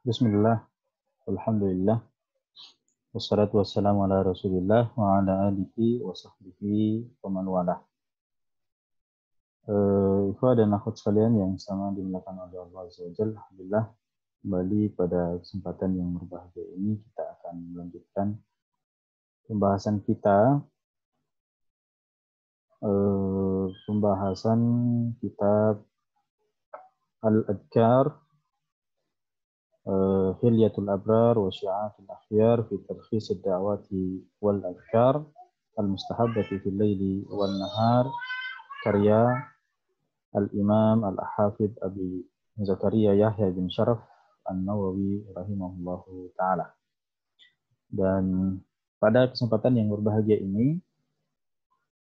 Bismillah, alhamdulillah, wassalatu wassalamu ala rasulillah wa ala alihi wa sahbihi wa man walah. Ikhwah dan akhwat sekalian yang sama dimuliakan oleh Allah Azza wa Jalla, alhamdulillah, kembali pada kesempatan yang berbahagia ini kita akan melanjutkan pembahasan kita, pembahasan kitab Al-Adhkar, Hilyatul Abrar wa Syi'atul Akhyar fi Talkhis ad-Da'wati wal Adhkar al-Mustahabbati fil Laili wal Nahar, karya Al-Imam Al-Hafidh Abi Zakaria Yahya bin Sharaf An-Nawawi rahimahullahu ta'ala. Dan pada kesempatan yang berbahagia ini,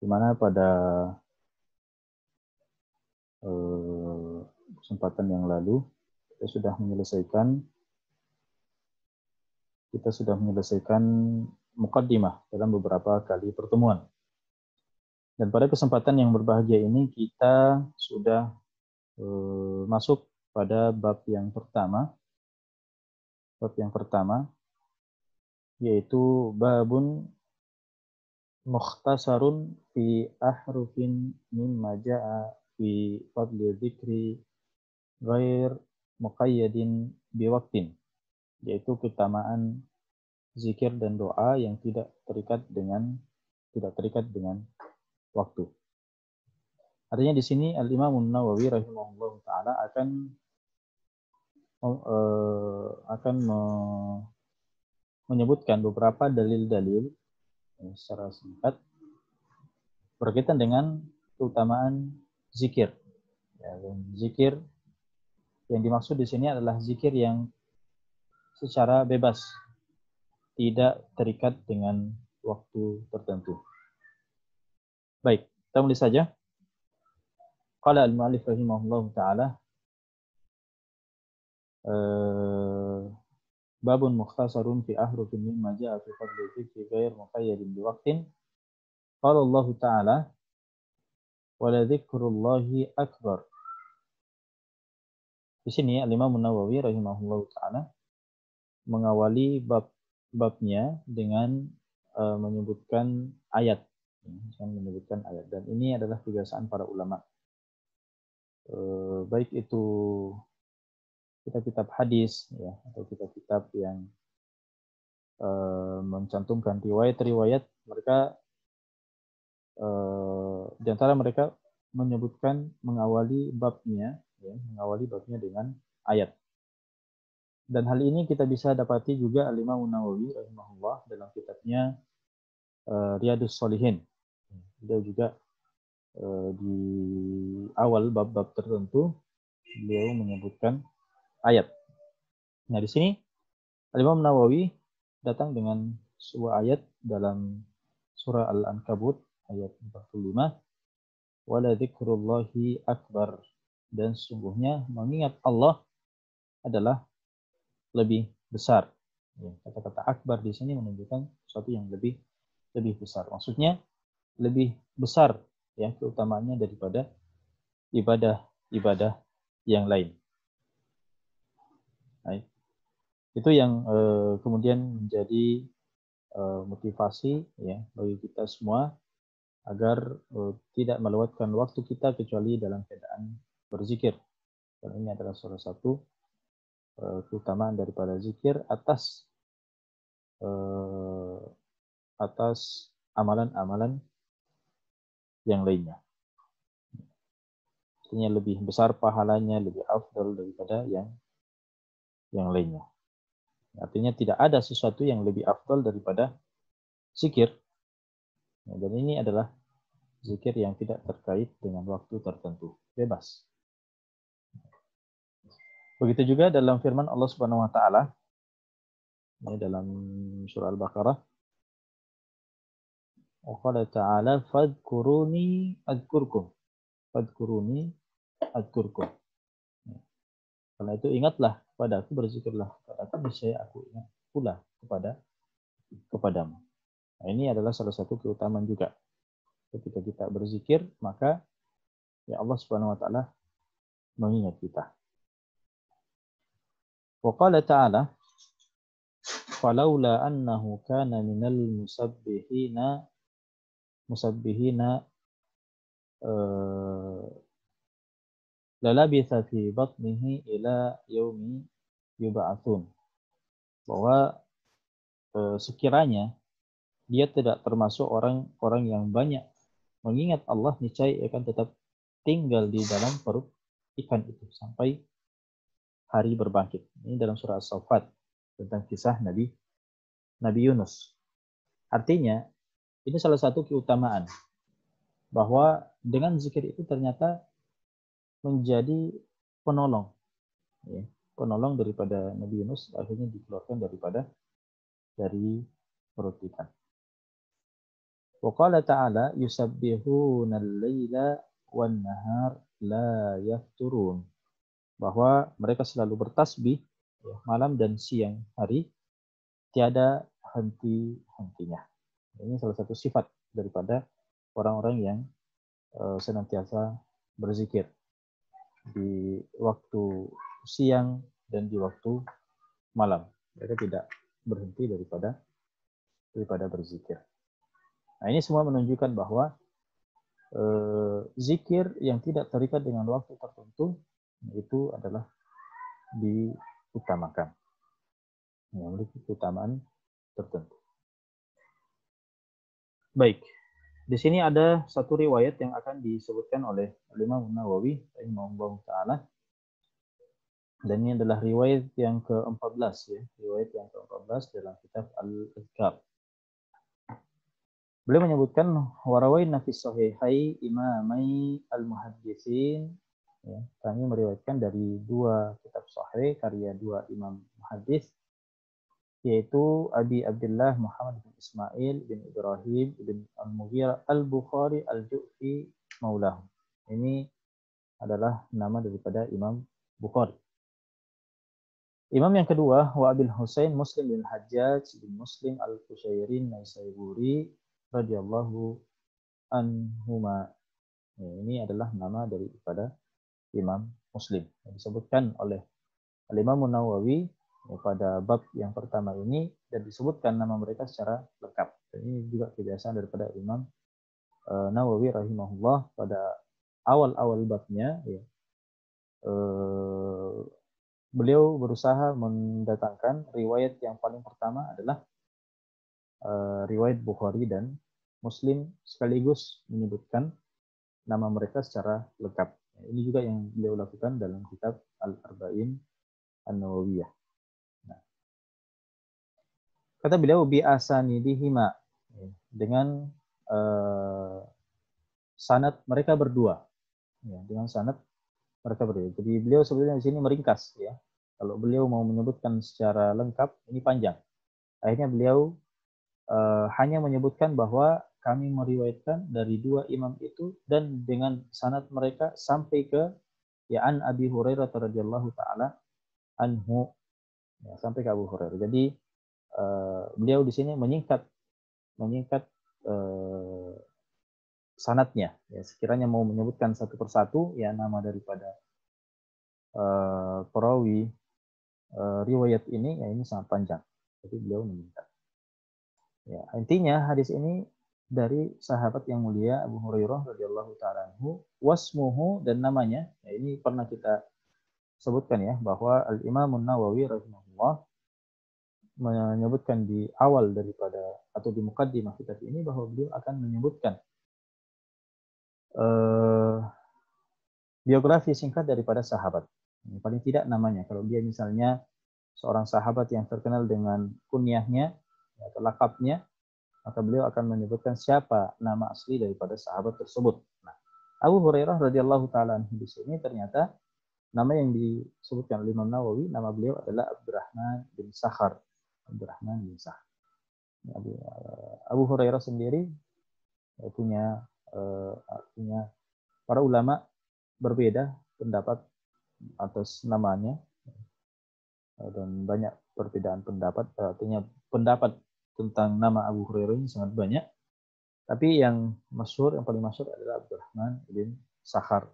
di mana pada kesempatan yang lalu kita sudah menyelesaikan muqaddimah dalam beberapa kali pertemuan. Dan pada kesempatan yang berbahagia ini kita sudah masuk pada bab yang pertama. Bab yang pertama yaitu babun mukhtasarun fi ahrufin mimma ja'a fi fadli dzikri ghair muqayyadin biwaqtin, yaitu keutamaan zikir dan doa yang tidak terikat dengan waktu. Artinya di sini Al-Imam An-Nawawi rahimahullah taala akan menyebutkan beberapa dalil-dalil secara singkat berkaitan dengan keutamaan zikir. Ya, zikir yang dimaksud di sini adalah zikir yang secara bebas, tidak terikat dengan waktu tertentu. Baik, kita mulai saja. Qala al-mu'allif rahimahullah ta'ala, babun mukhtasarun fi ahrufin mimma ja'a fi fadli dzikri ghair muqayyadin biwaqtin. Qala Allah ta'ala, wa la dzikrullahi akbar. Di sini Al-Imam An-Nawawi rahimahullah ta'ala mengawali babnya dengan menyebutkan ayat. Dan ini adalah kebiasaan para ulama. Baik itu kitab-kitab hadis, ya, atau kitab-kitab yang mencantumkan riwayat-riwayat, mereka di antara mereka menyebutkan mengawali babnya dengan ayat. Dan hal ini kita bisa dapati juga Al-Imam Nawawi rahimahullah dalam kitabnya Riyadhus Shalihin. Dia juga di awal bab-bab tertentu beliau menyebutkan ayat. Nah, di sini Al-Imam Nawawi datang dengan sebuah ayat dalam surah Al-Ankabut ayat 45, wala dzikrullahi akbar, dan sesungguhnya mengingat Allah adalah lebih besar. Ya, kata-kata akbar di sini menunjukkan sesuatu yang lebih besar. Maksudnya lebih besar, ya, keutamaannya daripada ibadah yang lain. Baik. Itu yang kemudian menjadi motivasi, ya, bagi kita semua agar tidak melewatkan waktu kita kecuali dalam keadaan berzikir. Dan ini adalah salah satu keutamaan daripada zikir atas amalan-amalan yang lainnya. Artinya lebih besar pahalanya, lebih afdal daripada yang lainnya. Artinya tidak ada sesuatu yang lebih afdal daripada zikir. Dan ini adalah zikir yang tidak terkait dengan waktu tertentu, bebas. Begitu juga dalam firman Allah Subhanahu wa taala dalam surah Al-Baqarah, qala ta'ala fadhkuruni adzkurkum. Fadhkuruni adzkurkum. Karena itu ingatlah kepadaku, berzikirlah kepadaku, niscaya aku ingat pula kepadamu. Nah, ini adalah salah satu keutamaan juga. Ketika kita berzikir, maka ya Allah Subhanahu wa taala mengingat kita. Wa qala ta'ala falaula annahu kana minal musabbihina lalabitha fi batnihi ila yaumi yub'atsun. Bahwa sekiranya dia tidak termasuk orang-orang yang banyak mengingat Allah, niscaya akan tetap tinggal di dalam perut ikan itu sampai hari berbangkit. Ini dalam surah As-Saffat tentang kisah Nabi Yunus. Artinya, ini salah satu keutamaan bahwa dengan zikir itu ternyata menjadi penolong, ya, penolong daripada Nabi Yunus akhirnya dikeluarkan dari perut ikan. Wa qala ta'ala yusabbihuna al-laila wan nahar la yafturun. Bahwa mereka selalu bertasbih, ya, malam dan siang hari tiada henti-hentinya. Ini salah satu sifat daripada orang-orang yang senantiasa berzikir di waktu siang dan di waktu malam. Mereka tidak berhenti daripada berzikir. Nah, ini semua menunjukkan bahwa zikir yang tidak terikat dengan waktu tertentu itu adalah diutamakan, yang memiliki keutamaan tertentu. Baik, di sini ada satu riwayat yang akan disebutkan oleh Imam Nawawi rahimahullah taala, dan ini adalah riwayat yang ke-14, ya, riwayat yang ke-14 dalam kitab Al-Adhkar. Beliau menyebutkan warawaina fi sahihai imamai al-muhaddisin, ya, kami meriwayatkan dari dua kitab sahih karya dua imam muhaddis, yaitu Abi Abdullah Muhammad bin Ismail bin Ibrahim bin Al-Mughirah Al-Bukhari Al-Ju'fi Maulah. Ini adalah nama daripada Imam Bukhari. Imam yang kedua, wa Abil Husain Muslim bin Hajjaj bin Muslim Al-Qushayrin Naisaburi radhiyallahu anhuma. Ini adalah nama daripada Imam Muslim yang disebutkan oleh Al-Imam Nawawi pada bab yang pertama ini, dan disebutkan nama mereka secara lengkap. Dan ini juga kebiasaan daripada Imam Nawawi rahimahullah pada awal-awal babnya, ya, beliau berusaha mendatangkan riwayat yang paling pertama adalah riwayat Bukhari dan Muslim, sekaligus menyebutkan nama mereka secara lengkap. Ini juga yang beliau lakukan dalam kitab Al-Arba'in An-Nawawiyah. Nah, kata beliau bi'asanidihima, dengan sanad mereka berdua, ya, dengan sanad mereka berdua. Jadi beliau sebetulnya di sini meringkas, ya. Kalau beliau mau menyebutkan secara lengkap ini panjang. Akhirnya beliau hanya menyebutkan bahwa kami meriwayatkan dari dua imam itu dan dengan sanad mereka sampai ke an Abi Hurairah radhiyallahu taala anhu, ya, sampai ke Abu Hurairah. Jadi beliau di sini menyingkat sanadnya, ya, sekiranya mau menyebutkan satu persatu, ya, nama daripada perawi riwayat ini, ya, ini sangat panjang. Jadi beliau menyingkat. Ya, intinya hadis ini dari sahabat yang mulia Abu Hurairah radhiyallahu taala anhu, wasmuhu, dan namanya, ya, ini pernah kita sebutkan, ya, bahwa Al-Imam Nawawi rahimahullah menyebutkan di awal daripada atau di mukaddimah kitab ini bahwa beliau akan menyebutkan biografi singkat daripada sahabat. Paling tidak namanya. Kalau dia misalnya seorang sahabat yang terkenal dengan kunyahnya atau lakabnya, maka beliau akan menyebutkan siapa nama asli daripada sahabat tersebut. Nah, Abu Hurairah radhiyallahu taala anhu di sini ternyata nama yang disebutkan oleh Imam Nawawi, nama beliau adalah Abdurrahman bin Sakhar. Abdurrahman bin Sakhar. Abu Hurairah sendiri punya para ulama berbeda pendapat atas namanya, dan banyak perbedaan pendapat, artinya pendapat tentang nama Abu Hurairah ini sangat banyak. Tapi yang paling masyhur adalah Abdurrahman bin Sakhar.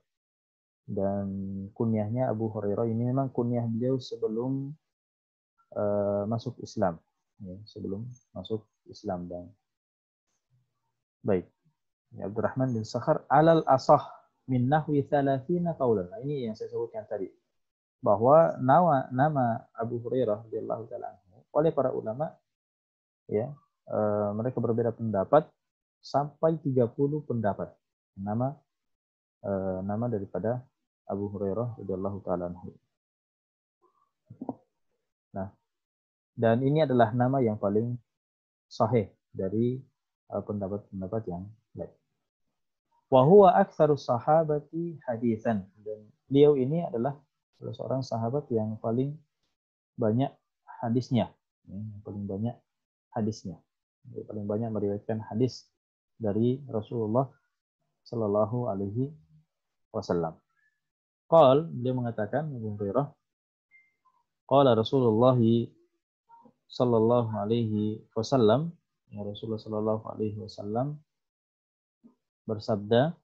Dan kunyahnya Abu Hurairah ini memang kunyah beliau sebelum masuk Islam, ya, sebelum masuk Islam. Dan baik, ya, Abdurrahman bin Sakhar alal asah min nahwi 30 qaulan. Nah, ini yang saya sebutkan tadi, bahwa nama Abu Hurairah radhiyallahu taala anhu oleh para ulama, ya, mereka berbeda pendapat sampai 30 pendapat nama daripada Abu Hurairah radhiyallahu taala anhu. Nah, dan ini adalah nama yang paling sahih dari pendapat-pendapat yang lain. Wa huwa aktsarus sahabati hadisan, dan beliau ini adalah salah seorang sahabat yang paling banyak hadisnya, yang paling banyak hadisnya, yang paling banyak meriwayatkan hadis dari Rasulullah Sallallahu Alaihi Wasallam. Beliau mengatakan, Abu Hurairah, qala Rasulullah Sallallahu Alaihi Wasallam, ya, Rasulullah Sallallahu Alaihi Wasallam bersabda,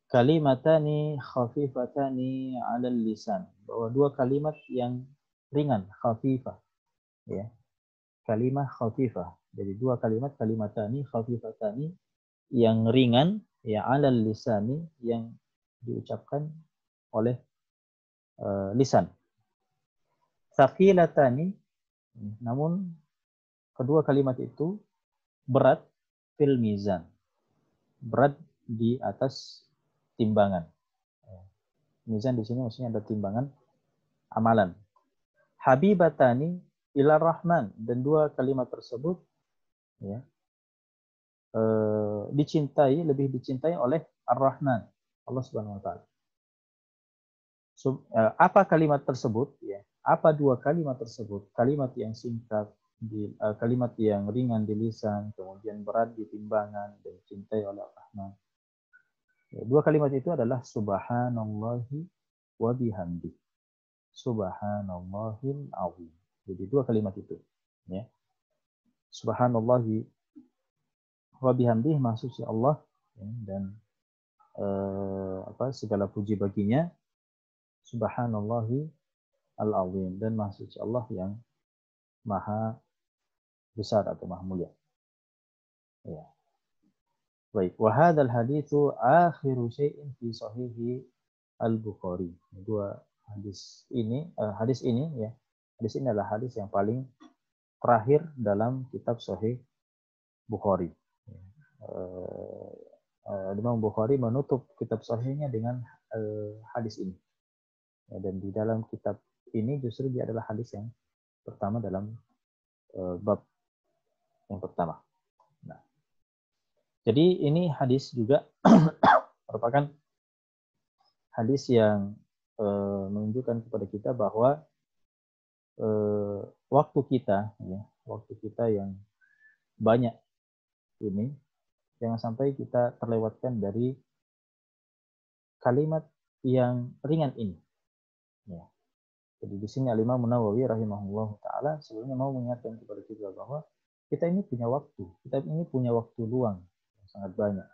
kalimatani khafifatani 'alal lisan, bahwa dua kalimat yang ringan, khafifah, ya, kalimah khafifah. Jadi dua kalimatani khafifatani yang ringan, ya, 'alal lisani, yang diucapkan oleh lisan. Tsaqilatani, namun kedua kalimat itu berat, fil mizan, berat di atas timbangan. Mizan di sini maksudnya ada timbangan amalan. Habibatani ila rahman, dan dua kalimat tersebut, ya, lebih dicintai oleh Ar-Rahman, Allah Subhanahu wa taala. Apa kalimat tersebut, ya? Apa dua kalimat tersebut? Kalimat yang singkat, kalimat yang ringan di lisan, kemudian berat di timbangan dan dicintai oleh Ar-Rahman. Ya, dua kalimat itu adalah subhanallahi wa bihamdi. Subhanallahil azim. Jadi dua kalimat itu, ya. Subhanallahi wa bihamdi, maha suci Allah, ya, dan segala puji baginya. Subhanallahi al-azim, dan maha suci Allah yang maha besar atau maha mulia. Ya. Baik, wa hadzal haditsu akhiru syai'in fi sahihi al-Bukhari. Hadis ini ya. Hadis ini adalah hadis yang paling terakhir dalam kitab Sahih Bukhari. Imam Bukhari menutup kitab Sahihnya dengan hadis ini. Ya, dan di dalam kitab ini justru dia adalah hadis yang pertama dalam bab yang pertama. Nah, jadi ini hadis juga merupakan hadis yang menunjukkan kepada kita bahwa waktu kita yang banyak ini, jangan sampai kita terlewatkan dari kalimat yang ringan ini. Ya. Jadi di sini Al-Imam Nawawi rahimahullah taala sebenarnya mau mengingatkan kepada kita bahwa kita ini punya waktu luang yang sangat banyak.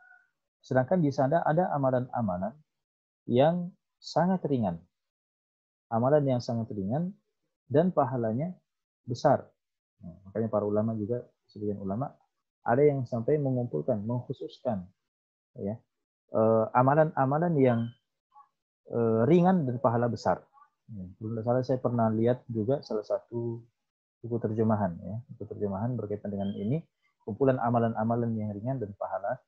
Sedangkan di sana ada amalan-amalan yang sangat ringan. Amalan yang sangat ringan dan pahalanya besar. Nah, makanya para ulama juga, sebagian ulama ada yang sampai mengkhususkan, ya, amalan-amalan yang ringan dan pahala besar. Belum salah, saya pernah lihat juga salah satu buku terjemahan, ya, buku terjemahan berkaitan dengan ini, kumpulan amalan-amalan yang ringan dan pahala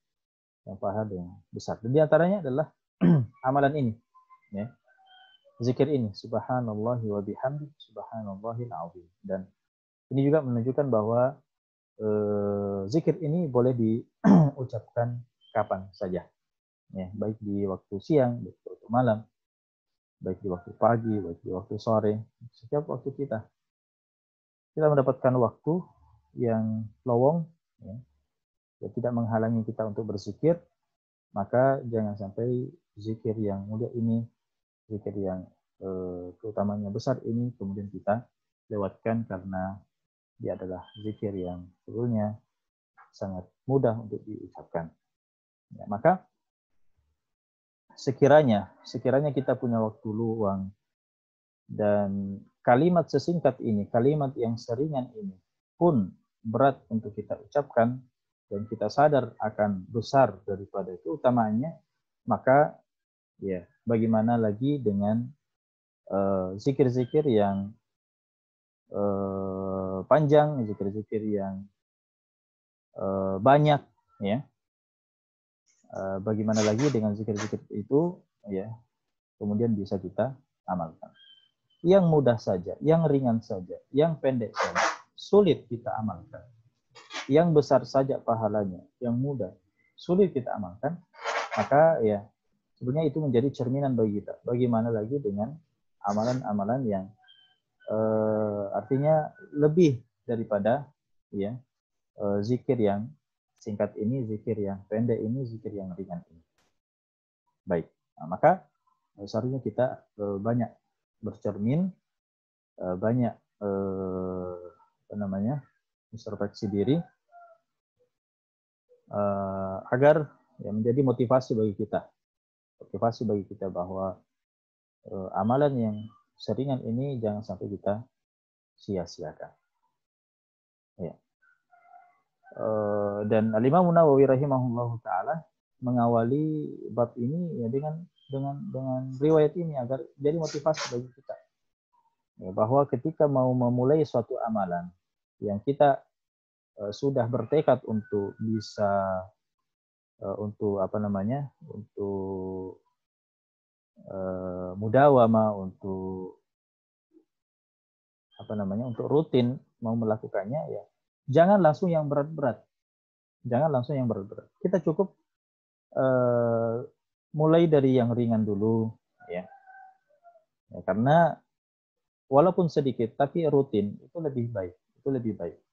yang besar. Dan di antaranya adalah amalan ini, ya, zikir ini, subhanallahi wa bihamdi, subhanallahil azim. Dan ini juga menunjukkan bahwa zikir ini boleh diucapkan kapan saja, ya, baik di waktu siang, baik di waktu malam, baik di waktu pagi, baik di waktu sore. Setiap waktu kita mendapatkan waktu yang lowong, ya, tidak menghalangi kita untuk berzikir, maka jangan sampai zikir yang mulia ini, zikir yang keutamanya besar ini, kemudian kita lewatkan karena dia adalah zikir yang sebetulnya sangat mudah untuk diucapkan. Ya, maka sekiranya kita punya waktu luang Dan kalimat sesingkat ini, kalimat yang seringan ini pun berat untuk kita ucapkan dan kita sadar akan besar daripada keutamaannya, maka ya bagaimana lagi dengan zikir-zikir yang panjang, zikir-zikir yang banyak, ya. Bagaimana lagi dengan zikir-zikir itu, ya, kemudian bisa kita amalkan. Yang mudah saja, yang ringan saja, yang pendek saja, sulit kita amalkan. Yang besar saja pahalanya, yang mudah, sulit kita amalkan, maka ya sebenarnya itu menjadi cerminan bagi kita. Bagaimana lagi dengan amalan-amalan yang artinya lebih daripada ya zikir yang singkat ini, zikir yang pendek ini, zikir yang ringan ini. Baik, nah, maka seharusnya kita banyak bercermin, banyak introspeksi diri agar ya menjadi motivasi bagi kita bahwa amalan yang seringan ini jangan sampai kita sia-siakan. Ya. Dan Al-Imam Nawawi rahimahullahu taala mengawali bab ini ya dengan riwayat ini agar jadi motivasi bagi kita. Ya, bahwa ketika mau memulai suatu amalan yang kita sudah bertekad untuk bisa untuk mudawama, untuk untuk rutin mau melakukannya, ya jangan langsung yang berat-berat. Kita cukup mulai dari yang ringan dulu, ya. Karena walaupun sedikit tapi rutin itu lebih baik.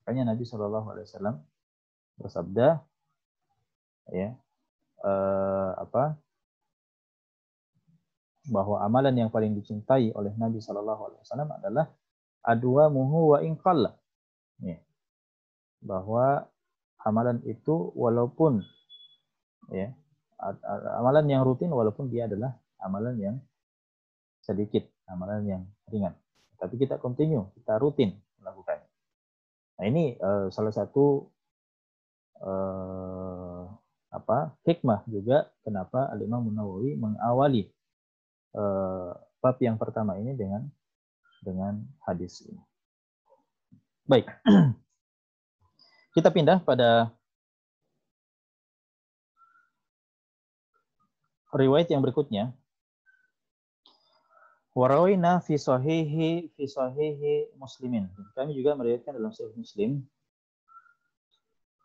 Makanya Nabi SAW bersabda, ya, bahwa amalan yang paling dicintai oleh Nabi SAW adalah adwamuhu wa in qalla. Ya. Bahwa amalan itu walaupun ya amalan yang rutin walaupun dia adalah amalan yang sedikit, amalan yang ringan. Tapi kita continue, kita rutin melakukannya. Nah, ini salah satu hikmah juga kenapa Al-Imam Nawawi mengawali bab yang pertama ini dengan hadis ini. Baik. Kita pindah pada riwayat yang berikutnya. Warawina fi sahihi Muslimin. Kami juga meriwayatkan dalam Sahih Muslim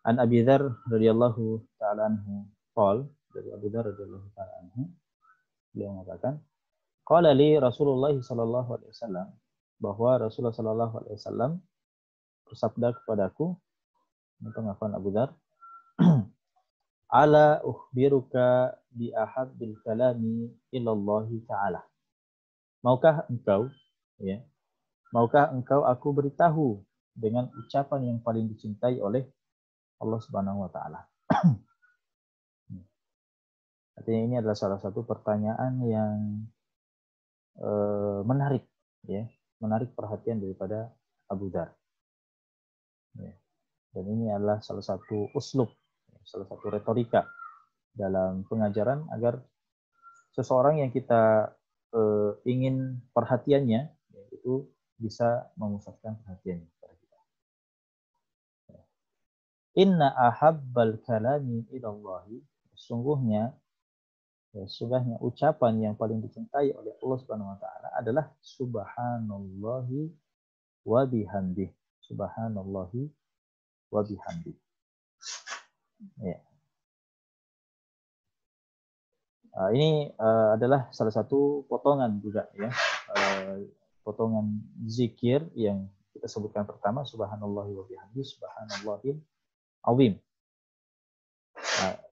an Abi Dzar radhiyallahu taala anhu qol, dari Abu Dzar radhiyallahu taala anhu, beliau mengatakan qala li Rasulullah sallallahu alaihi wasallam, bahwa Rasulullah sallallahu alaihi wasallam bersabda kepadaku, ini pengakuan Abu Dzar, ala ukhbiruka bi ahabbil kalami ila Allah taala. Maukah engkau aku beritahu dengan ucapan yang paling dicintai oleh Allah Subhanahu wa taala. Artinya ini adalah salah satu pertanyaan yang menarik, ya, menarik perhatian daripada Abu Dzar. Ya. Dan ini adalah salah satu uslub, salah satu retorika dalam pengajaran agar seseorang yang kita ingin perhatiannya, itu bisa memusatkan perhatiannya kepada kita. Inna ahabbal kalami ilallahi, sesungguhnya ucapan yang paling dicintai oleh Allah Subhanahu wa taala adalah subhanallahi wa bihamdih. Subhanallahi wa bihamdih. Ya. Ini adalah salah satu potongan juga, ya, potongan zikir yang kita sebutkan pertama, subhanallahi wa bihamdih, subhanallahil azim.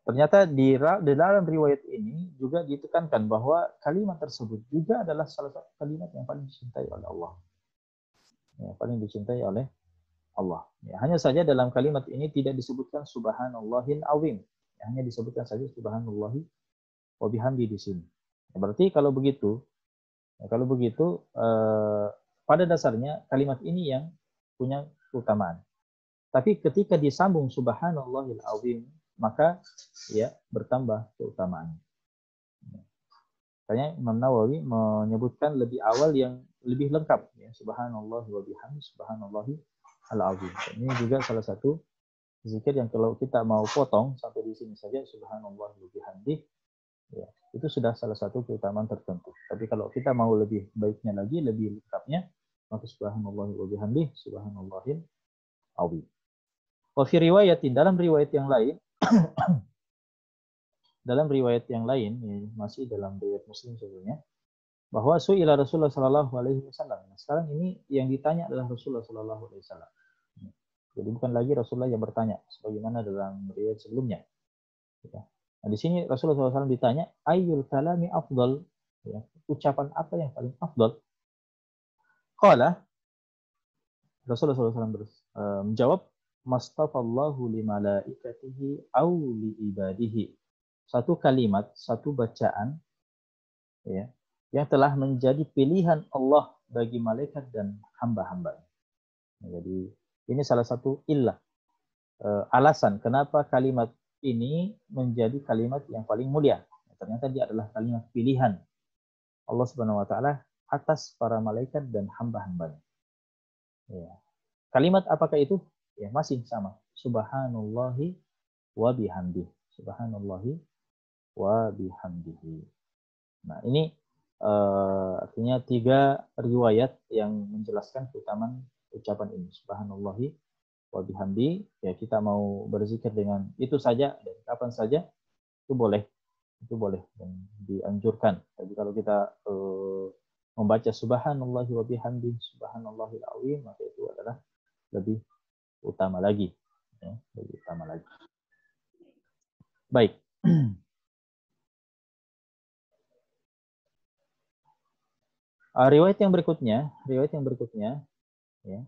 Ternyata di dalam riwayat ini juga ditekankan bahwa kalimat tersebut juga adalah salah satu kalimat yang paling dicintai oleh Allah. Ya, paling dicintai oleh Allah. Ya, hanya saja dalam kalimat ini tidak disebutkan subhanallahil azim. Ya, hanya disebutkan saja subhanallahi wa bihamdi di sini. Ya, berarti kalau begitu, Nah, kalau begitu, pada dasarnya kalimat ini yang punya keutamaan. Tapi ketika disambung subhanallahil azim, maka ya bertambah keutamaannya. Makanya Imam Nawawi menyebutkan lebih awal yang lebih lengkap, ya, subhanallah wa bihamdi subhanallahi al-azim. Ini juga salah satu zikir yang kalau kita mau potong sampai di sini saja subhanallah wa bihamdi, ya, itu sudah salah satu keutamaan tertentu. Tapi kalau kita mau lebih baiknya lagi, lebih lengkapnya, maka subhanallah wa bihamdi subhanallahil azim. Wa fi riwayatin, dalam riwayat yang lain, ya, masih dalam riwayat Muslim sebelumnya, bahwa su'ila Rasulullah sallallahu alaihi wasallam. Nah, sekarang ini yang ditanya adalah Rasulullah sallallahu alaihi wasallam. Jadi bukan lagi Rasulullah yang bertanya sebagaimana dalam riwayat sebelumnya. Nah, di sini Rasulullah SAW ditanya, ayyul kalami afdal, ya, ucapan apa yang paling afdal? Qala, Rasulullah SAW menjawab, mastafallahu li malaikatihi aw li ibadihi. Satu kalimat, satu bacaan, ya, yang telah menjadi pilihan Allah bagi malaikat dan hamba-hamba. Jadi ini salah satu illah, alasan kenapa kalimat ini menjadi kalimat yang paling mulia. Ternyata dia adalah kalimat pilihan Allah Subhanahu wa taala atas para malaikat dan hamba-hambanya. Ya. Kalimat apakah itu? Ya, masih sama. Subhanallahi wa bihamdihi. Subhanallahi wa bihamdihi. Nah, ini artinya 3 riwayat yang menjelaskan keutamaan ucapan ini. Subhanallahi wa bihamdi, ya, kita mau berzikir dengan itu saja dan kapan saja itu boleh dan dianjurkan. Tapi kalau kita membaca subhanallahi wa bihamdi subhanallahil azim, maka itu adalah lebih utama lagi, ya, lebih utama lagi. Baik. Riwayat yang berikutnya, ya,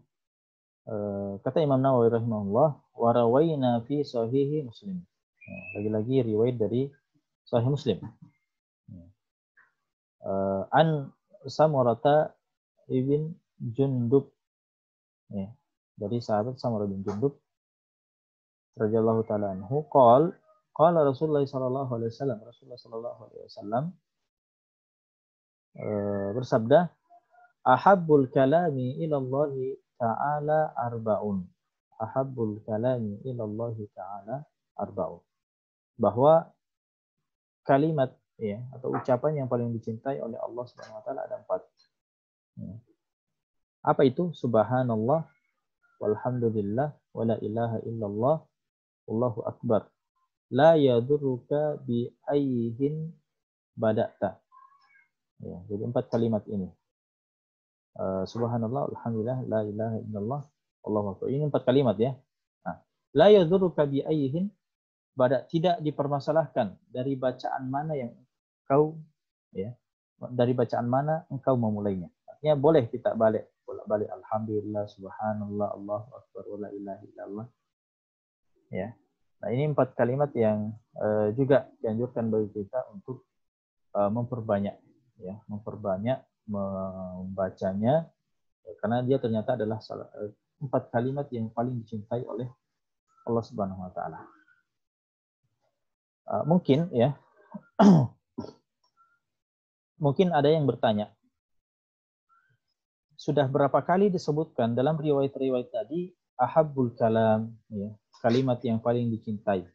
kata Imam Nawawi rahimahullah, wa rawaina fi sahihi Muslim. Ya, lagi-lagi riwayat dari Sahih Muslim. An Samurata ibn Jundub, ya, dari sahabat Samurah bin Jundub radhiyallahu taala anhu, qala Rasulullah sallallahu alaihi wasallam, Rasulullah sallallahu alaihi wasallam bersabda, ahabbul kalami ila Allah ta'ala arba'un. Ahabbul kalami ila Allah ta'ala arba'un. Bahwa kalimat, ya, atau ucapan yang paling dicintai oleh Allah Subhanahu wa taala ada 4. Ya. Apa itu? Subhanallah walhamdulillah wala ilaha illallah wallahu akbar. La yadurruka bi ayyihin bada'ta. Ya, jadi 4 kalimat ini. Subhanallah alhamdulillah la ilaha illallah wallahu akbar. Ini 4 kalimat, ya. Nah, la yadurruka bi ayyihin bada, tidak dipermasalahkan dari bacaan mana yang engkau, ya, dari bacaan mana engkau memulainya. Artinya boleh kita balik alhamdulillah, subhanallah, Allahu akbar, la ilaha illallah. Ya. Nah, ini 4 kalimat yang juga dianjurkan bagi kita untuk memperbanyak membacanya, karena dia ternyata adalah 4 kalimat yang paling dicintai oleh Allah Subhanahu wa taala. Mungkin, ya, mungkin ada yang bertanya, sudah berapa kali disebutkan dalam riwayat-riwayat tadi ahabbul kalam, ya, kalimat yang paling dicintai.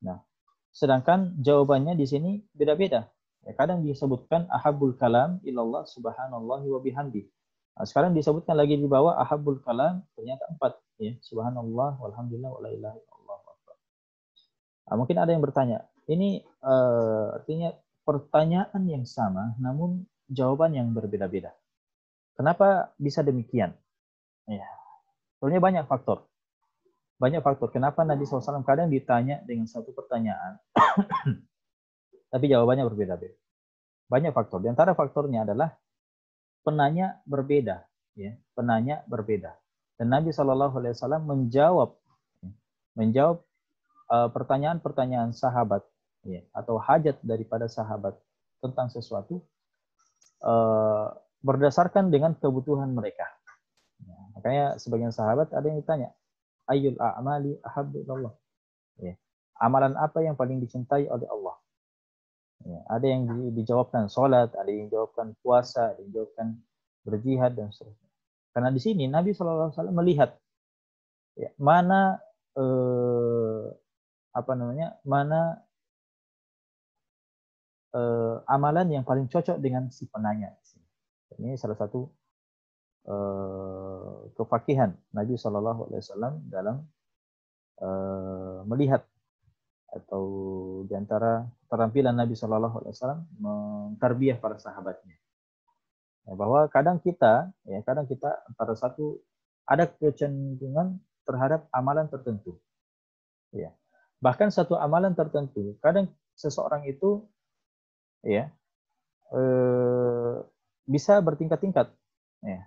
Nah, sedangkan jawabannya di sini beda-beda. Ya, kadang disebutkan ahabbul kalam ilallah subhanallahi wa bihamdi. Nah, sekarang disebutkan lagi di bawah ahabbul kalam, ternyata 4, ya, subhanallah walhamdulillah wala ilaha illallah. Nah, mungkin ada yang bertanya, ini artinya pertanyaan yang sama namun jawaban yang berbeda-beda. Kenapa bisa demikian? Ya, sebenarnya banyak faktor. Kenapa Nabi SAW kadang ditanya dengan satu pertanyaan, tapi jawabannya berbeda-beda. Banyak faktor. Di antara faktornya adalah penanya berbeda, ya, penanya berbeda. Dan Nabi SAW menjawab pertanyaan-pertanyaan sahabat, ya, atau hajat daripada sahabat tentang sesuatu berdasarkan dengan kebutuhan mereka. Ya, makanya sebagian sahabat ada yang ditanya, ayyul a'mali ahabbu ilallah. Ya. Amalan apa yang paling dicintai oleh Allah? Ya, ada yang dijawabkan sholat, ada yang dijawabkan puasa, ada yang dijawabkan berjihad dan seterusnya. Karena di sini Nabi SAW melihat ya, mana mana amalan yang paling cocok dengan si penanya. Ini salah satu kefakihan Nabi SAW dalam melihat atau diantara keterampilan Nabi SAW mentarbiyah para sahabatnya. Ya, bahwa kadang kita antara satu ada kecenderungan terhadap amalan tertentu. Ya. Bahkan satu amalan tertentu, kadang seseorang itu ya bisa bertingkat-tingkat ya,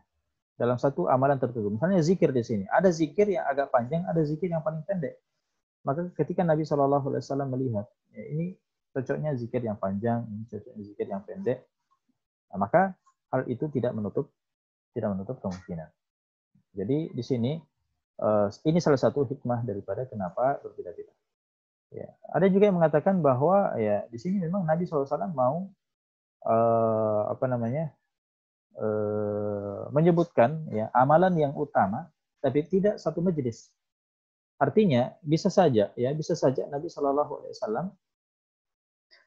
dalam satu amalan tertentu. Misalnya zikir di sini, ada zikir yang agak panjang, ada zikir yang paling pendek. Maka ketika Nabi SAW melihat ya, ini cocoknya zikir yang panjang, ini cocoknya zikir yang pendek, nah, maka hal itu tidak menutup kemungkinan. Jadi di sini ini salah satu hikmah daripada kenapa berbeda-beda. Ya. Ada juga yang mengatakan bahwa ya di sini memang Nabi SAW mau menyebutkan ya amalan yang utama, tapi tidak satu majelis. Artinya bisa saja Nabi SAW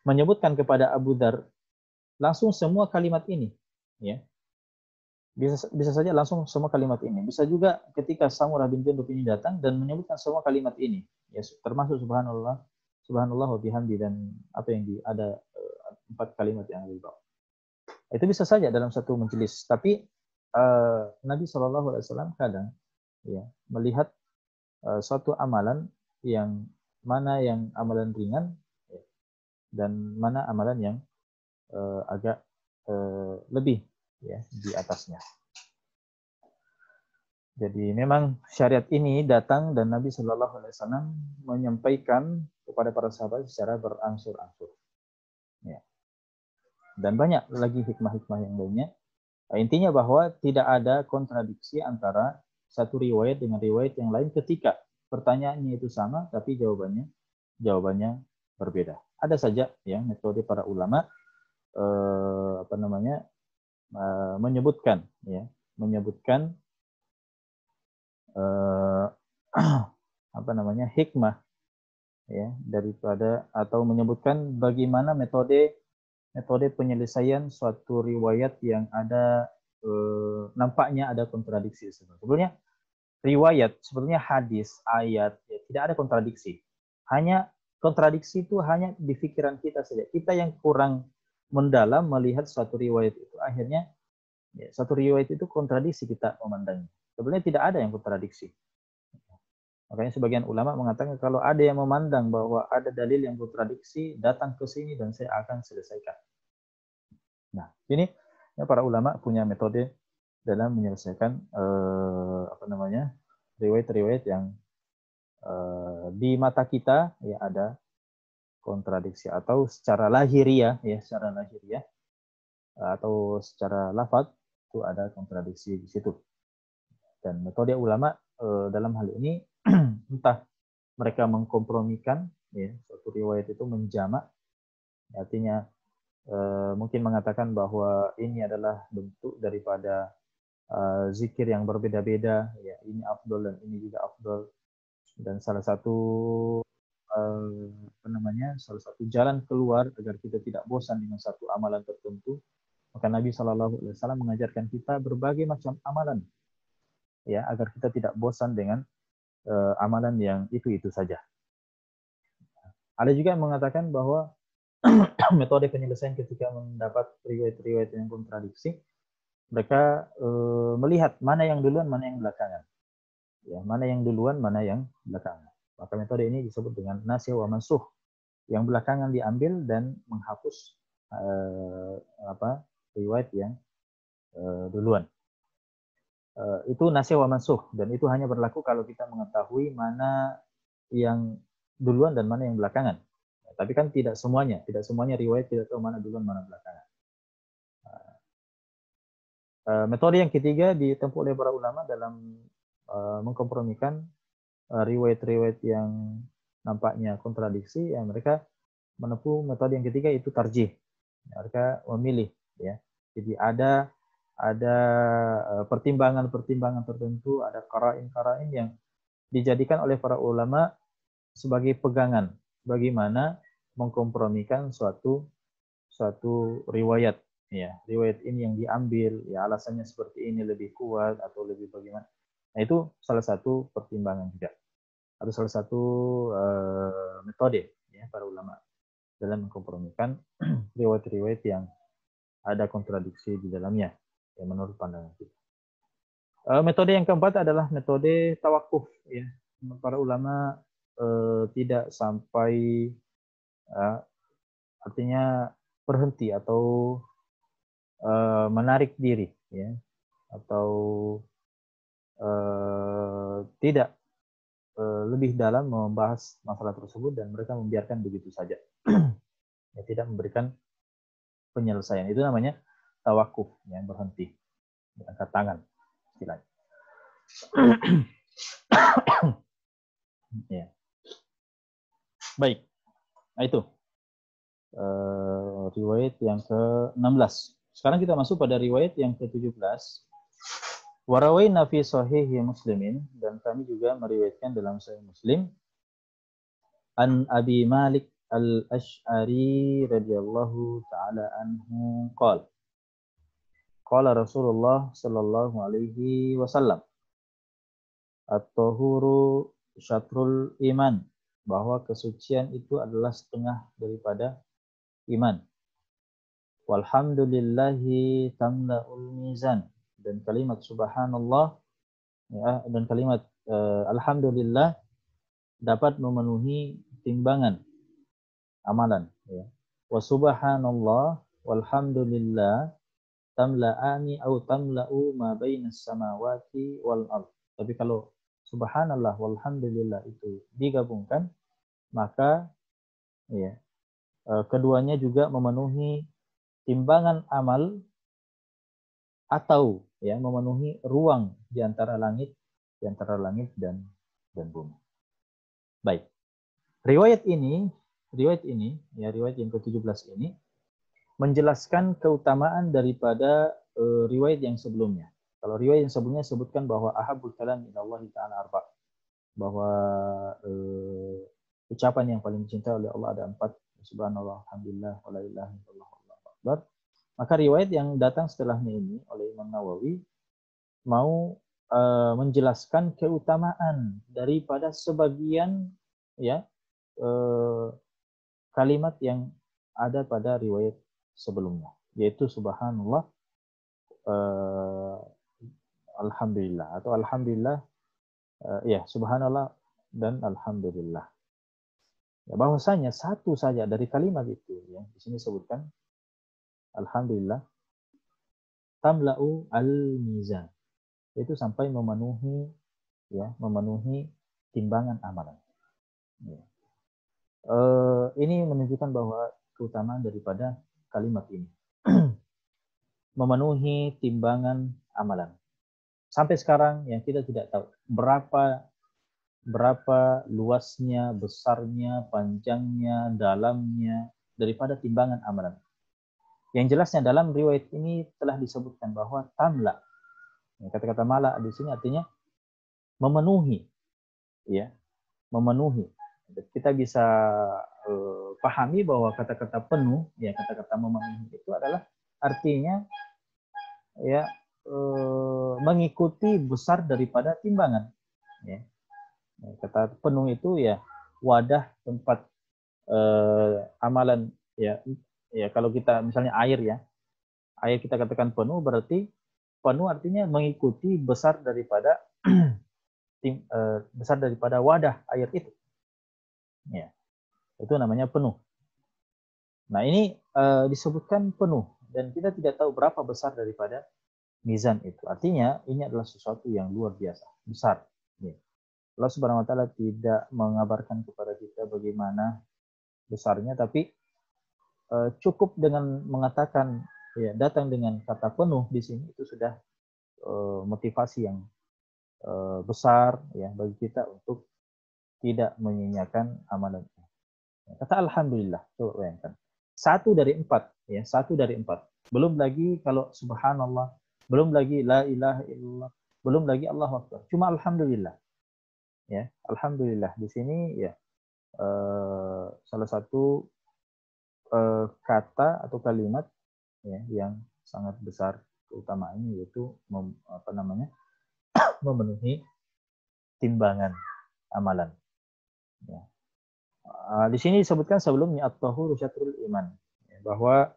menyebutkan kepada Abu Dzar langsung semua kalimat ini, ya. Bisa saja langsung semua kalimat ini. Bisa juga ketika Samurah bin Jundub ini datang dan menyebutkan semua kalimat ini, ya, termasuk subhanallah wa bihamdi dan apa yang ada 4 kalimat yang ada di bawah. Itu bisa saja dalam satu majelis, tapi Nabi SAW kadang ya melihat suatu amalan yang mana yang amalan ringan ya, dan mana amalan yang agak lebih ya di atasnya. Jadi memang syariat ini datang dan Nabi Shallallahu Alaihi Wasallam menyampaikan kepada para sahabat secara berangsur-angsur. Ya. Dan banyak lagi hikmah-hikmah yang lainnya. Intinya bahwa tidak ada kontradiksi antara satu riwayat dengan riwayat yang lain ketika pertanyaannya itu sama tapi jawabannya berbeda. Ada saja ya metode para ulama menyebutkan hikmah ya daripada atau menyebutkan bagaimana metode penyelesaian suatu riwayat yang ada nampaknya ada kontradiksi. Sebetulnya hadis, ayat ya, tidak ada kontradiksi. Hanya kontradiksi itu hanya di pikiran kita saja. Kita yang kurang mendalam melihat suatu riwayat itu, akhirnya ya, satu riwayat itu kontradiksi kita memandangnya. Sebenarnya tidak ada yang kontradiksi. Makanya sebagian ulama mengatakan kalau ada yang memandang bahwa ada dalil yang kontradiksi, datang ke sini dan saya akan selesaikan. Nah, ini ya, para ulama punya metode dalam menyelesaikan riwayat-riwayat yang di mata kita ya ada kontradiksi atau secara lahiriah atau secara lafaz itu ada kontradiksi di situ. Dan metode ulama dalam hal ini entah mereka mengkompromikan ya suatu riwayat itu menjamak, artinya mungkin mengatakan bahwa ini adalah bentuk daripada zikir yang berbeda-beda ya, ini afdol dan ini juga afdol, dan salah satu jalan keluar agar kita tidak bosan dengan satu amalan tertentu, maka Nabi SAW mengajarkan kita berbagai macam amalan ya agar kita tidak bosan dengan amalan yang itu saja. Ada juga yang mengatakan bahwa metode penyelesaian ketika mendapat riwayat-riwayat yang kontradiksi, mereka melihat mana yang duluan, mana yang belakangan. Ya, mana yang duluan, mana yang belakangan. Maka metode ini disebut dengan nasikh wa mansukh. Yang belakangan diambil dan menghapus riwayat yang duluan. Itu nasikh wa mansukh, dan itu hanya berlaku kalau kita mengetahui mana yang duluan dan mana yang belakangan. Tapi kan tidak semuanya riwayat tidak tahu mana duluan mana belakangan. Metode yang ketiga ditempuh oleh para ulama dalam mengkompromikan riwayat-riwayat yang nampaknya kontradiksi, ya mereka menempuh metode yang ketiga, itu tarjih. Mereka memilih, ya. Jadi ada pertimbangan-pertimbangan tertentu, ada qara'in-qara'in yang dijadikan oleh para ulama sebagai pegangan bagaimana mengkompromikan suatu riwayat, ya. Riwayat ini yang diambil, ya alasannya seperti ini lebih kuat atau lebih bagaimana. Nah, itu salah satu pertimbangan juga, atau salah satu metode, ya, para ulama dalam mengkompromikan riwayat-riwayat yang ada kontradiksi di dalamnya, ya, menurut pandangan kita. Metode yang keempat adalah metode tawakuf, ya. Para ulama tidak sampai artinya berhenti atau menarik diri, ya, atau tidak lebih dalam membahas masalah tersebut dan mereka membiarkan begitu saja. Ya, tidak memberikan penyelesaian. Itu namanya tawakuf, yang berhenti, angkat tangan istilahnya. Ya. Baik. Nah, itu riwayat yang ke-16. Sekarang kita masuk pada riwayat yang ke-17. Warawaina fi sahihi Muslimin, dan kami juga meriwayatkan dalam Sahih Muslim, an Abi Malik Al-Asy'ari radhiyallahu taala anhu qala qala Rasulullah sallallahu alaihi wasallam, at-tahuru syatrul iman, bahwa kesucian itu adalah setengah daripada iman. Walhamdulillahi tamla'ul mizan, dan kalimat subhanallah, ya, dan kalimat alhamdulillah dapat memenuhi timbangan amalan, ya. Wa subhanallah walhamdulillah tamla'ani au tamla'u ma bainas samawati wal ard. Tapi kalau subhanallah walhamdulillah itu digabungkan, maka, ya, keduanya juga memenuhi timbangan amal, atau, ya, memenuhi ruang di antara langit dan bumi. Baik. Riwayat ini, ya, riwayat yang ke-17 ini menjelaskan keutamaan daripada riwayat yang sebelumnya. Kalau riwayat yang sebelumnya sebutkan bahwa ahabul kalam ilallahi ta'ala arba', bahwa ucapan yang paling dicintai oleh Allah ada 4, subhanallah, alhamdulillah, wa la ilaha illallah, wallahu akbar. Maka riwayat yang datang setelahnya ini oleh Imam Nawawi mau menjelaskan keutamaan daripada sebagian, ya, kalimat yang ada pada riwayat sebelumnya, yaitu subhanallah, alhamdulillah, atau alhamdulillah, ya, subhanallah dan alhamdulillah. Ya, bahwasanya satu saja dari kalimat itu, ya, di sini sebutkan alhamdulillah tamla'u al-mizan, itu sampai memenuhi, ya, memenuhi timbangan amalan. Ya. Ini menunjukkan bahwa keutamaan daripada kalimat ini memenuhi timbangan amalan. Sampai sekarang yang kita tidak tahu berapa luasnya, besarnya, panjangnya, dalamnya daripada timbangan amalan. Yang jelasnya dalam riwayat ini telah disebutkan bahwa tamla, kata-kata mala di sini artinya memenuhi, ya, memenuhi. Kita bisa pahami bahwa kata-kata penuh, ya, kata-kata memenuhi itu adalah artinya, ya, mengikuti besar daripada timbangan, ya. Kata penuh itu, ya, wadah tempat amalan, ya, ya, kalau kita misalnya air, ya, air kita katakan penuh, berarti penuh artinya mengikuti besar daripada besar daripada wadah air itu, ya, itu namanya penuh. Nah, ini disebutkan penuh dan kita tidak tahu berapa besar daripada mizan itu. Artinya ini adalah sesuatu yang luar biasa, besar. Ya. Allah Subhanahu wa taala tidak mengabarkan kepada kita bagaimana besarnya, tapi cukup dengan mengatakan ya datang dengan kata penuh di sini itu sudah motivasi yang besar ya bagi kita untuk tidak menyanyiakan amalan. Kata alhamdulillah, coba bayangkan. 1 dari 4, ya, 1 dari 4. Belum lagi kalau subhanallah, belum lagi la ilaha illallah, belum lagi Allahu akbar. Cuma alhamdulillah. Ya, alhamdulillah di sini ya salah satu kata atau kalimat ya yang sangat besar keutamaannya yaitu memenuhi timbangan amalan. Ya. Di sini disebutkan sebelumnya at-tahuru syatrul iman, ya, bahwa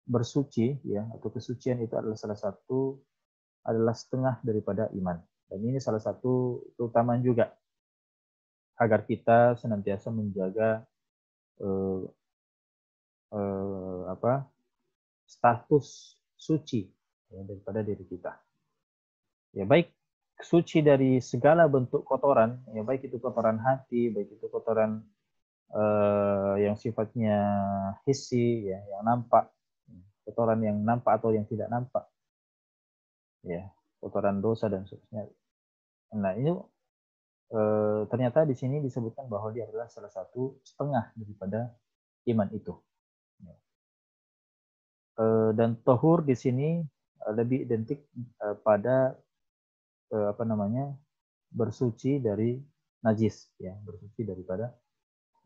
bersuci ya atau kesucian itu adalah setengah daripada iman. Dan ini salah satu keutamaan juga agar kita senantiasa menjaga status suci ya, daripada diri kita. Ya baik suci dari segala bentuk kotoran, ya baik itu kotoran hati, baik itu kotoran yang sifatnya hissi, ya, yang nampak, kotoran yang nampak atau yang tidak nampak, ya, kotoran dosa dan seterusnya. Nah ini ternyata di sini disebutkan bahwa dia adalah salah satu setengah daripada iman itu. Dan tohur di sini lebih identik pada bersuci dari najis, ya, bersuci daripada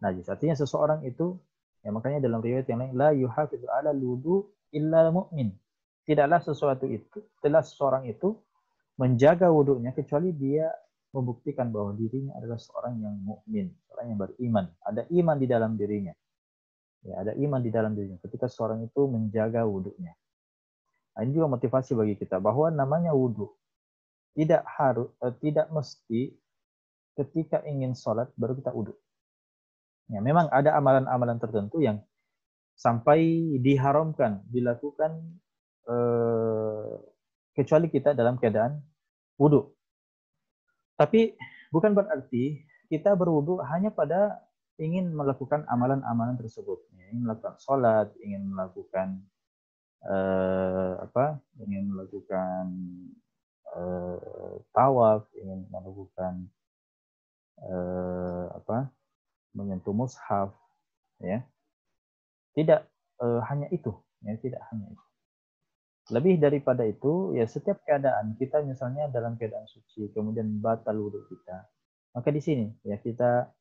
najis. Artinya seseorang itu, ya makanya dalam riwayat yang lain, la yuhafizu ala wudu illa mu'min. Tidaklah seseorang itu menjaga wudunya kecuali dia membuktikan bahwa dirinya adalah seorang yang mukmin, seorang yang beriman, ada iman di dalam dirinya. Ya, ada iman di dalam dirinya ketika seorang itu menjaga wudunya. Nah, ini juga motivasi bagi kita bahwa namanya wudu tidak mesti ketika ingin sholat baru kita wudu. Ya, memang ada amalan-amalan tertentu yang sampai diharamkan dilakukan kecuali kita dalam keadaan wudu. Tapi bukan berarti kita berwudu hanya pada ingin melakukan amalan-amalan tersebut, ingin melakukan sholat, ingin melakukan tawaf, ingin melakukan menyentuh mushaf, ya. Tidak hanya itu, ya, tidak hanya itu. Lebih daripada itu, ya setiap keadaan kita misalnya dalam keadaan suci, kemudian batal wudhu kita, maka di sini ya kita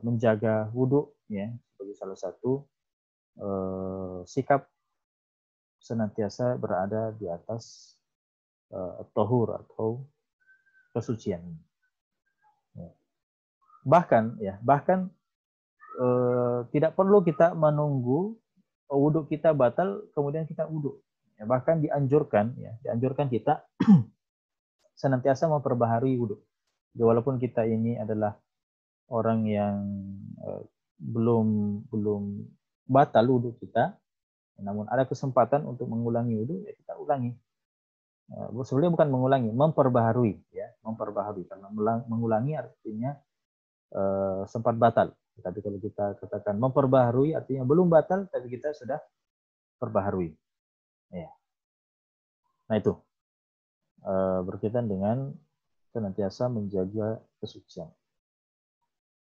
menjaga wudhu ya sebagai salah satu sikap senantiasa berada di atas tohur atau kesucian. Ya. Bahkan tidak perlu kita menunggu wudhu kita batal kemudian kita wudhu. Ya, bahkan dianjurkan kita senantiasa memperbaharui wudhu. Jadi, walaupun kita ini adalah orang yang belum batal wudhu kita, namun ada kesempatan untuk mengulangi wudhu, ya kita ulangi. Sebenarnya bukan mengulangi, memperbaharui, ya, memperbaharui. Karena mengulangi artinya sempat batal. Tapi kalau kita katakan memperbaharui artinya belum batal tapi kita sudah perbaharui. Ya. Nah itu berkaitan dengan senantiasa menjaga kesucian.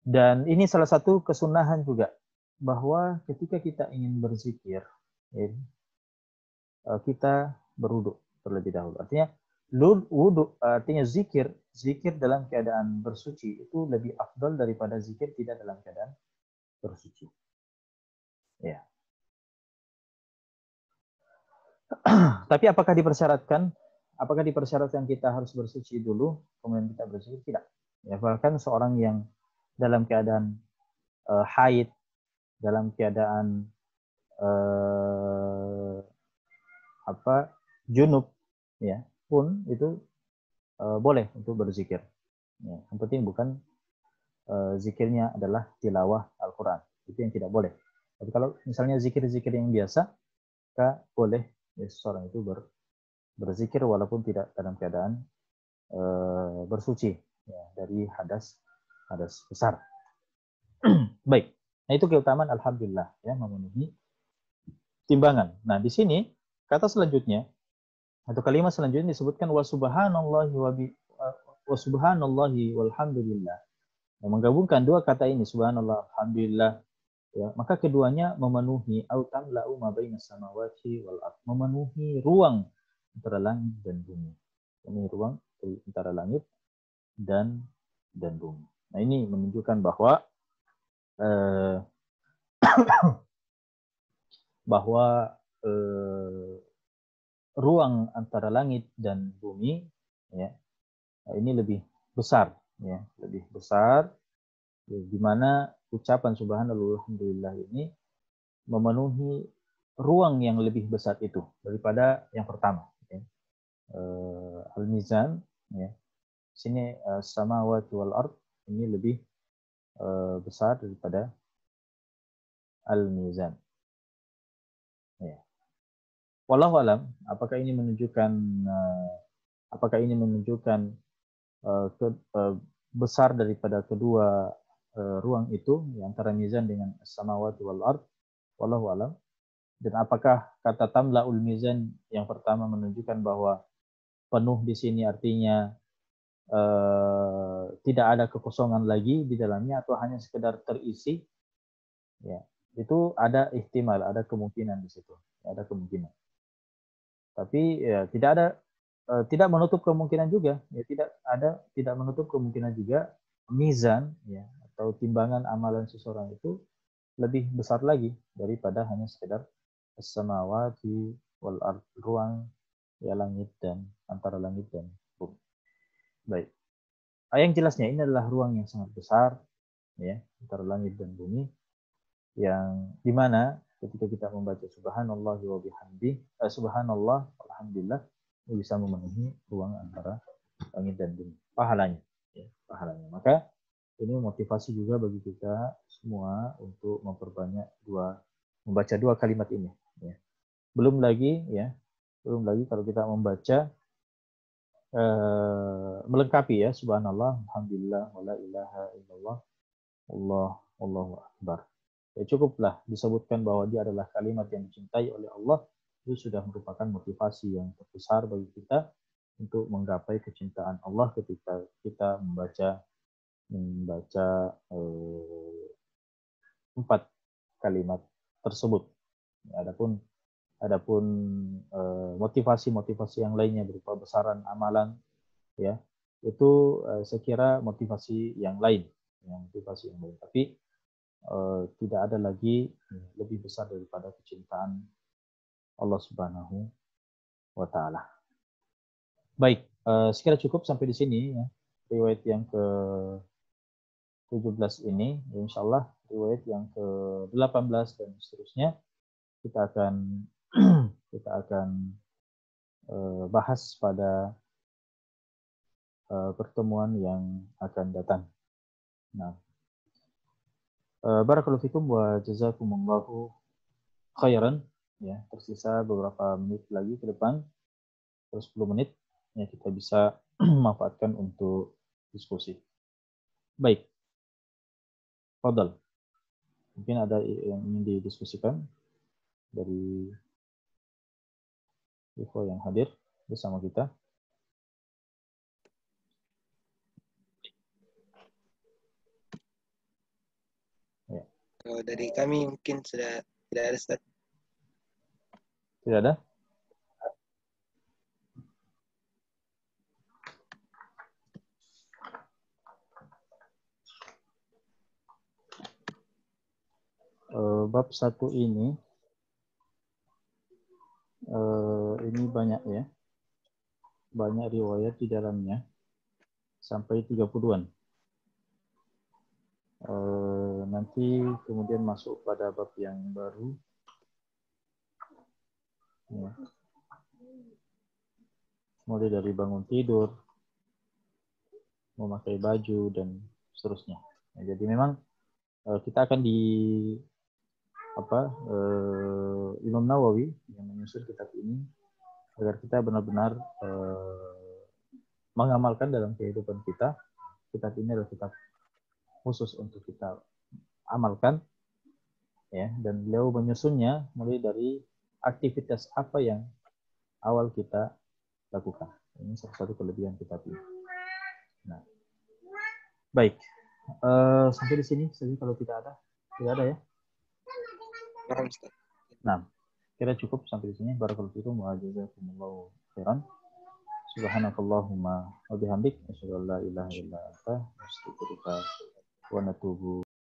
Dan ini salah satu kesunahan juga bahwa ketika kita ingin berzikir, ya, kita berwudu terlebih dahulu. Artinya wudu artinya zikir dalam keadaan bersuci itu lebih afdal daripada zikir tidak dalam keadaan bersuci. Ya. Tapi apakah dipersyaratkan kita harus bersuci dulu kemudian kita berzikir? Tidak. Ya, bahkan seorang yang dalam keadaan haid, dalam keadaan junub, ya pun itu boleh untuk berzikir. Ya, yang penting bukan zikirnya adalah tilawah Al-Quran. Itu yang tidak boleh. Tapi kalau misalnya zikir-zikir yang biasa, maka boleh ya, seseorang itu berzikir walaupun tidak dalam keadaan bersuci ya, dari hadas besar. Baik. Nah, itu keutamaan alhamdulillah ya, memenuhi timbangan. Nah, di sini kata selanjutnya atau kalimat selanjutnya disebutkan wa subhanallahi wa subhanallahi walhamdulillah. Nah, menggabungkan dua kata ini subhanallah alhamdulillah ya, maka keduanya memenuhi autam lau ma bainas samawati wal ard, memenuhi ruang antara langit dan bumi. Ini ruang antara langit dan bumi. Nah, ini menunjukkan bahwa ruang antara langit dan bumi ya, ini lebih besar ya, lebih besar ya, di mana ucapan subhanallah alhamdulillah ini memenuhi ruang yang lebih besar itu daripada yang pertama ya. Al-mizan ya. Sini samawati wal ard ini lebih besar daripada al-mizan. Ya. Wallahu alam, apakah ini menunjukkan besar daripada kedua ruang itu antara mizan dengan samawati wal ard, wallahu alam. Dan apakah kata tamlaul mizan yang pertama menunjukkan bahwa penuh di sini artinya tidak ada kekosongan lagi di dalamnya atau hanya sekedar terisi? Ya, itu ada ihtimal, ada kemungkinan di situ, ada kemungkinan. Tapi ya tidak menutup kemungkinan juga, ya tidak menutup kemungkinan juga mizan ya atau timbangan amalan seseorang itu lebih besar lagi daripada hanya sekedar as-samawati wal ard, ruang ya langit dan antara langit dan bumi. Baik. Yang jelasnya ini adalah ruang yang sangat besar ya antara langit dan bumi, yang dimana ketika kita membaca subhanallah wa bihamdi subhanallah alhamdulillah bisa memenuhi ruang antara langit dan bumi pahalanya ya, pahalanya. Maka ini motivasi juga bagi kita semua untuk memperbanyak membaca dua kalimat ini ya. Belum lagi kalau kita membaca melengkapi ya subhanallah alhamdulillah wala ilaha illallah Allahu akbar. Ya cukuplah disebutkan bahwa dia adalah kalimat yang dicintai oleh Allah, itu sudah merupakan motivasi yang terbesar bagi kita untuk menggapai kecintaan Allah ketika kita membaca 4 kalimat tersebut. Adapun motivasi-motivasi yang lainnya berupa besaran amalan ya, itu saya kira motivasi yang lain, tapi tidak ada lagi lebih besar daripada kecintaan Allah Subhanahu wa taala. Baik, sekira cukup sampai di sini ya. Riwayat yang ke-17 ini, insyaallah riwayat yang ke-18 dan seterusnya kita akan bahas pada pertemuan yang akan datang. Nah, barakallahu fikum wa jazakumullahu khairan ya. Tersisa beberapa menit lagi ke depan, 10 menit ya, kita bisa manfaatkan untuk diskusi. Baik, fadal. Mungkin ada yang ingin didiskusikan dari ikhwah yang hadir bersama kita. Ya. Kalau dari kami mungkin sudah tidak ada, Ustaz. Tidak ada? Bab 1 ini banyak ya. Banyak riwayat di dalamnya. Sampai 30-an. Nanti kemudian masuk pada bab yang baru. Ya. Mulai dari bangun tidur, memakai baju, dan seterusnya. Ya, jadi memang kita akan Imam Nawawi yang menyusun kitab ini agar kita benar-benar mengamalkan dalam kehidupan kita. Kitab ini adalah kitab khusus untuk kita amalkan ya, dan beliau menyusunnya mulai dari aktivitas apa yang awal kita lakukan. Ini salah satu kelebihan kitab ini. Nah, baik. Sampai di sini saja kalau tidak ada ya. Paham, Ustaz. Nah, kira cukup sampai di sini. Barakallahu fikum wa jazakumullahu khairan. Subhanakallahumma wa bihamdik asyhadu an la ilaha illa anta astaghfiruka wa natubu